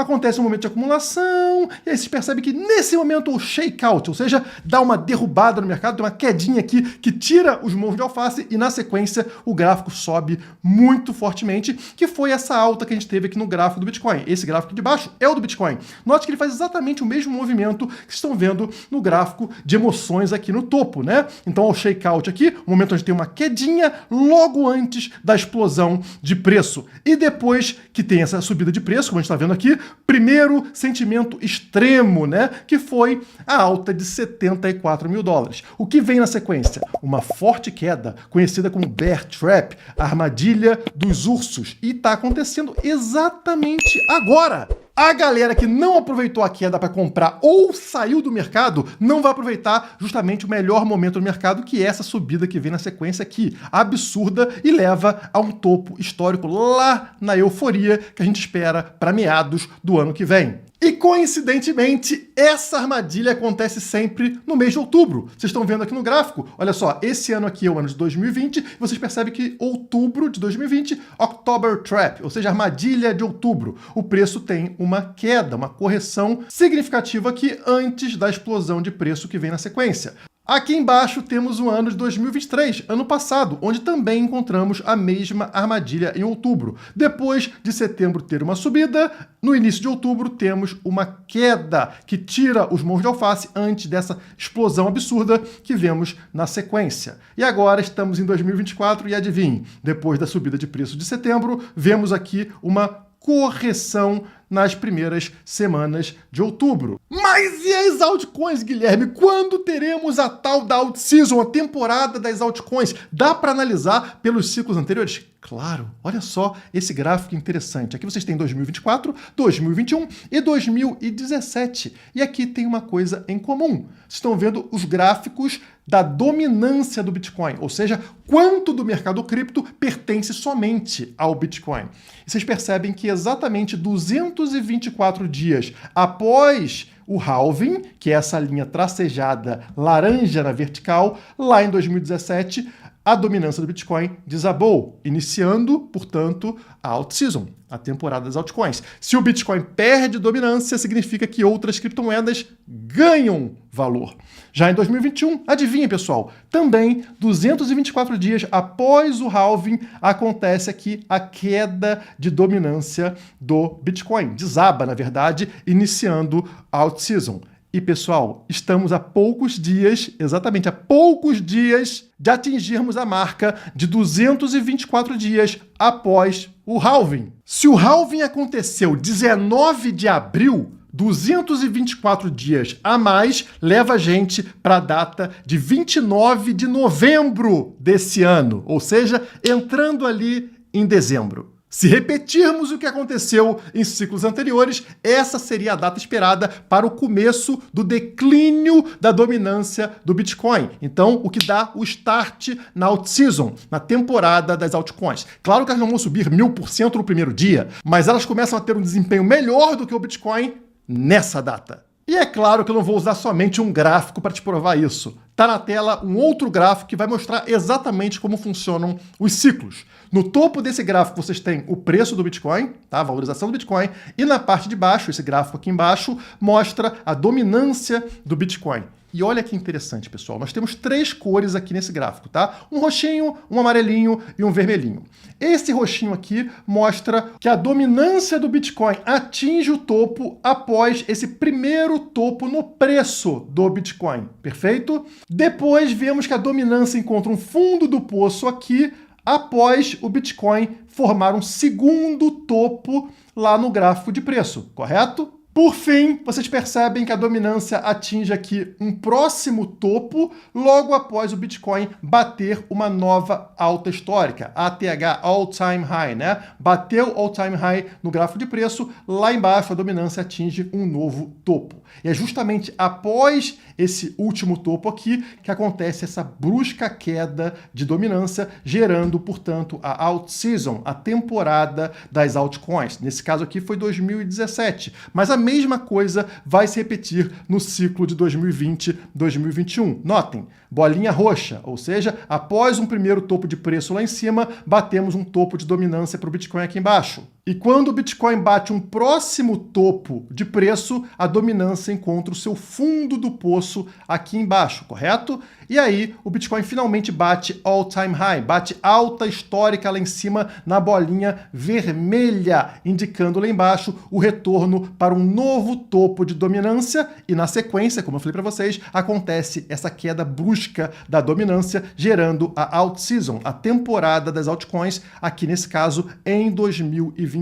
acontece um momento de acumulação, e aí se percebe que nesse momento o shakeout, ou seja, dá uma derrubada no mercado, tem uma quedinha aqui que tira os mãos de alface e na sequência o gráfico sobe muito fortemente, que foi essa alta que a gente teve aqui no gráfico do Bitcoin. Esse gráfico de baixo é o do Bitcoin. Note que ele faz exatamente o mesmo movimento que vocês estão vendo no gráfico de emoções aqui no topo, né? Então o shakeout aqui, o momento onde tem uma quedinha logo antes da explosão de preço. E depois que tem essa subida de preço, como a gente está vendo aqui, primeiro sentimento extremo, né? Que foi a alta de 74 mil dólares. O que vem na sequência? Uma forte queda, conhecida como Bear Trap, a armadilha dos ursos. E está acontecendo exatamente agora. A galera que não aproveitou a queda para comprar ou saiu do mercado não vai aproveitar justamente o melhor momento do mercado, que é essa subida que vem na sequência aqui, absurda, e leva a um topo histórico lá na euforia que a gente espera para meados do ano que vem. E coincidentemente, essa armadilha acontece sempre no mês de outubro. Vocês estão vendo aqui no gráfico, olha só, esse ano aqui é o ano de 2020, vocês percebem que outubro de 2020, October Trap, ou seja, armadilha de outubro. O preço tem uma queda, uma correção significativa aqui antes da explosão de preço que vem na sequência. Aqui embaixo temos o ano de 2023, ano passado, onde também encontramos a mesma armadilha em outubro. Depois de setembro ter uma subida, no início de outubro temos uma queda que tira os mãos de alface antes dessa explosão absurda que vemos na sequência. E agora estamos em 2024 e adivinhe, depois da subida de preço de setembro, vemos aqui uma correção nas primeiras semanas de outubro. Mas e as altcoins, Guilherme? Quando teremos a tal da alt season, a temporada das altcoins? Dá para analisar pelos ciclos anteriores? Claro, olha só esse gráfico interessante. Aqui vocês têm 2024, 2021 e 2017. E aqui tem uma coisa em comum. Vocês estão vendo os gráficos da dominância do Bitcoin, ou seja, quanto do mercado cripto pertence somente ao Bitcoin. E vocês percebem que exatamente 224 dias após o halving, que é essa linha tracejada laranja na vertical, lá em 2017, a dominância do Bitcoin desabou, iniciando, portanto, a alt season, a temporada das altcoins. Se o Bitcoin perde dominância, significa que outras criptomoedas ganham valor. Já em 2021, adivinha, pessoal, também 224 dias após o halving, acontece aqui a queda de dominância do Bitcoin. Desaba, na verdade, iniciando a alt season. E, pessoal, estamos a poucos dias, exatamente a poucos dias, de atingirmos a marca de 224 dias após o halving. Se o halving aconteceu 19 de abril, 224 dias a mais leva a gente para a data de 29 de novembro desse ano, ou seja, entrando ali em dezembro. Se repetirmos o que aconteceu em ciclos anteriores, essa seria a data esperada para o começo do declínio da dominância do Bitcoin. Então, o que dá o start na alt season, na temporada das altcoins. Claro que elas não vão subir 1000% no primeiro dia, mas elas começam a ter um desempenho melhor do que o Bitcoin nessa data. E é claro que eu não vou usar somente um gráfico para te provar isso. Está na tela um outro gráfico que vai mostrar exatamente como funcionam os ciclos. No topo desse gráfico vocês têm o preço do Bitcoin, tá? A valorização do Bitcoin, e na parte de baixo, esse gráfico aqui embaixo, mostra a dominância do Bitcoin. E olha que interessante, pessoal, nós temos três cores aqui nesse gráfico, tá? Um roxinho, um amarelinho e um vermelhinho. Esse roxinho aqui mostra que a dominância do Bitcoin atinge o topo após esse primeiro topo no preço do Bitcoin, perfeito? Depois vemos que a dominância encontra um fundo do poço aqui após o Bitcoin formar um segundo topo lá no gráfico de preço, correto? Por fim, vocês percebem que a dominância atinge aqui um próximo topo logo após o Bitcoin bater uma nova alta histórica, ATH, All-Time High, né? Bateu All-Time High no gráfico de preço, lá embaixo a dominância atinge um novo topo. E é justamente após esse último topo aqui que acontece essa brusca queda de dominância, gerando, portanto, a alt season, a temporada das altcoins. Nesse caso aqui foi 2017, mas a mesma coisa vai se repetir no ciclo de 2020-2021. Notem, bolinha roxa, ou seja, após um primeiro topo de preço lá em cima, batemos um topo de dominância para o Bitcoin aqui embaixo. E quando o Bitcoin bate um próximo topo de preço, a dominância encontra o seu fundo do poço aqui embaixo, correto? E aí o Bitcoin finalmente bate all-time high, bate alta histórica lá em cima na bolinha vermelha, indicando lá embaixo o retorno para um novo topo de dominância e na sequência, como eu falei para vocês, acontece essa queda brusca da dominância, gerando a alt season, a temporada das altcoins, aqui nesse caso em 2021.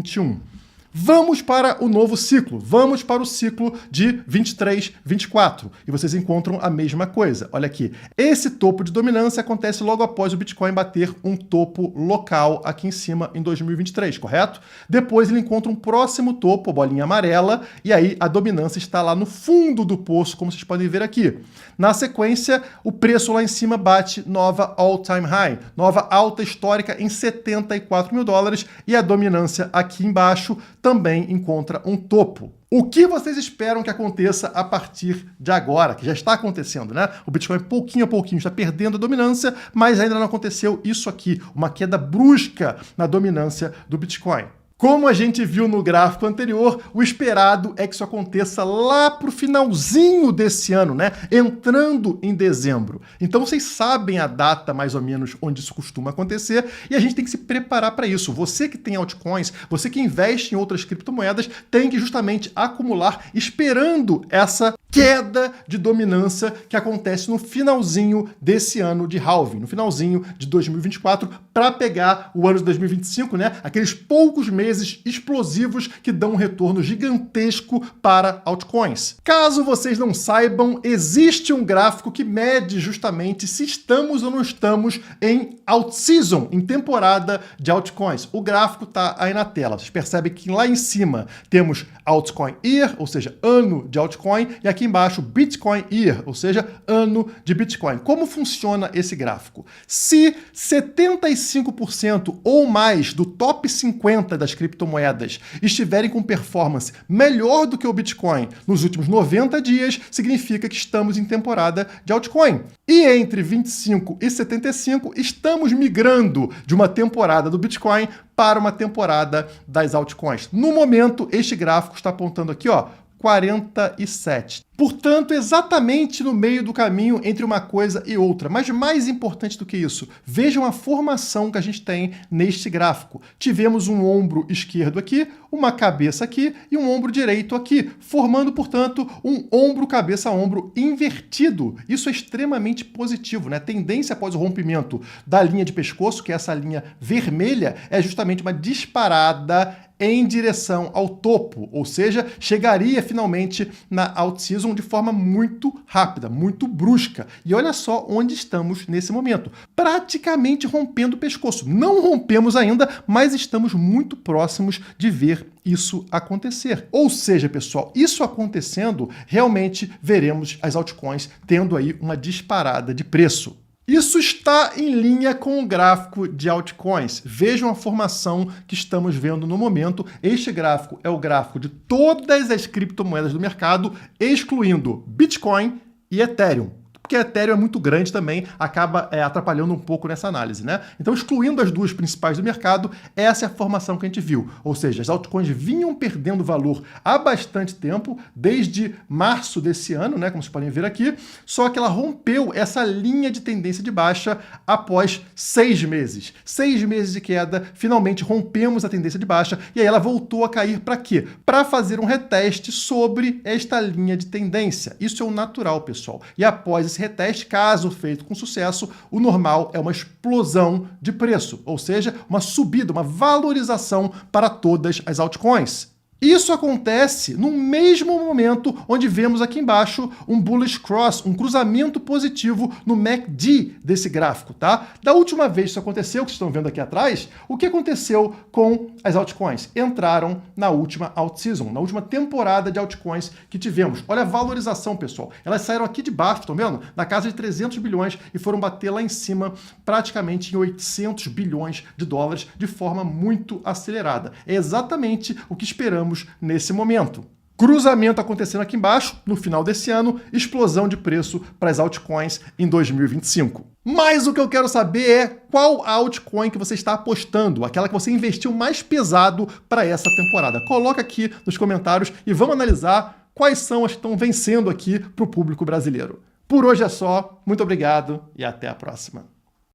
Vamos para o novo ciclo, vamos para o ciclo de 23, 24, e vocês encontram a mesma coisa. Olha aqui, esse topo de dominância acontece logo após o Bitcoin bater um topo local aqui em cima em 2023, correto? Depois ele encontra um próximo topo, a bolinha amarela, e aí a dominância está lá no fundo do poço, como vocês podem ver aqui. Na sequência, o preço lá em cima bate nova all-time high, nova alta histórica em 74 mil dólares, e a dominância aqui embaixo também encontra um topo. O que vocês esperam que aconteça a partir de agora, que já está acontecendo, né? O Bitcoin pouquinho a pouquinho está perdendo a dominância, mas ainda não aconteceu isso aqui, uma queda brusca na dominância do Bitcoin. Como a gente viu no gráfico anterior, o esperado é que isso aconteça lá para o finalzinho desse ano, né? Entrando em dezembro. Então vocês sabem a data mais ou menos onde isso costuma acontecer e a gente tem que se preparar para isso. Você que tem altcoins, você que investe em outras criptomoedas, tem que justamente acumular esperando essa queda de dominância que acontece no finalzinho desse ano de halving, no finalzinho de 2024, para pegar o ano de 2025, né? Aqueles poucos meses explosivos que dão um retorno gigantesco para altcoins. Caso vocês não saibam, existe um gráfico que mede justamente se estamos ou não estamos em alt-season, em temporada de altcoins. O gráfico está aí na tela. Vocês percebem que lá em cima temos altcoin year, ou seja, ano de altcoin, e aqui embaixo Bitcoin year, ou seja, ano de Bitcoin. Como funciona esse gráfico? Se 75% ou mais do top 50 das criptomoedas estiverem com performance melhor do que o Bitcoin nos últimos 90 dias, significa que estamos em temporada de altcoin. E entre 25 e 75, estamos migrando de uma temporada do Bitcoin para uma temporada das altcoins. No momento, este gráfico está apontando aqui, ó, 47. Portanto, exatamente no meio do caminho entre uma coisa e outra. Mas mais importante do que isso, vejam a formação que a gente tem neste gráfico. Tivemos um ombro esquerdo aqui, uma cabeça aqui e um ombro direito aqui, formando, portanto, um ombro-cabeça-ombro invertido. Isso é extremamente positivo, né? A tendência após o rompimento da linha de pescoço, que é essa linha vermelha, é justamente uma disparada em direção ao topo, ou seja, chegaria finalmente na alt-season de forma muito rápida, muito brusca. E olha só onde estamos nesse momento, praticamente rompendo o pescoço. Não rompemos ainda, mas estamos muito próximos de ver isso acontecer. Ou seja, pessoal, isso acontecendo, realmente veremos as altcoins tendo aí uma disparada de preço. Isso está em linha com o gráfico de altcoins. Vejam a formação que estamos vendo no momento. Este gráfico é o gráfico de todas as criptomoedas do mercado, excluindo Bitcoin e Ethereum. Porque Ethereum é muito grande também, acaba atrapalhando um pouco nessa análise, né? Então, excluindo as duas principais do mercado, essa é a formação que a gente viu. Ou seja, as altcoins vinham perdendo valor há bastante tempo, desde março desse ano, né? Como vocês podem ver aqui, só que ela rompeu essa linha de tendência de baixa após 6 meses. 6 meses de queda, finalmente rompemos a tendência de baixa, e aí ela voltou a cair para quê? Para fazer um reteste sobre esta linha de tendência. Isso é o natural, pessoal. E após esse reteste, caso feito com sucesso, o normal é uma explosão de preço, ou seja, uma subida, uma valorização para todas as altcoins. Isso acontece no mesmo momento onde vemos aqui embaixo um bullish cross, um cruzamento positivo no MACD desse gráfico, tá? Da última vez que isso aconteceu, que vocês estão vendo aqui atrás, o que aconteceu com as altcoins? Entraram na última alt-season, na última temporada de altcoins que tivemos. Olha a valorização, pessoal. Elas saíram aqui de baixo, estão vendo? Na casa de 300 bilhões e foram bater lá em cima praticamente em 800 bilhões de dólares de forma muito acelerada. É exatamente o que esperamos nesse momento. Cruzamento acontecendo aqui embaixo, no final desse ano, explosão de preço para as altcoins em 2025. Mas o que eu quero saber é qual altcoin que você está apostando, aquela que você investiu mais pesado para essa temporada. Coloca aqui nos comentários e vamos analisar quais são as que estão vencendo aqui para o público brasileiro. Por hoje é só, muito obrigado e até a próxima.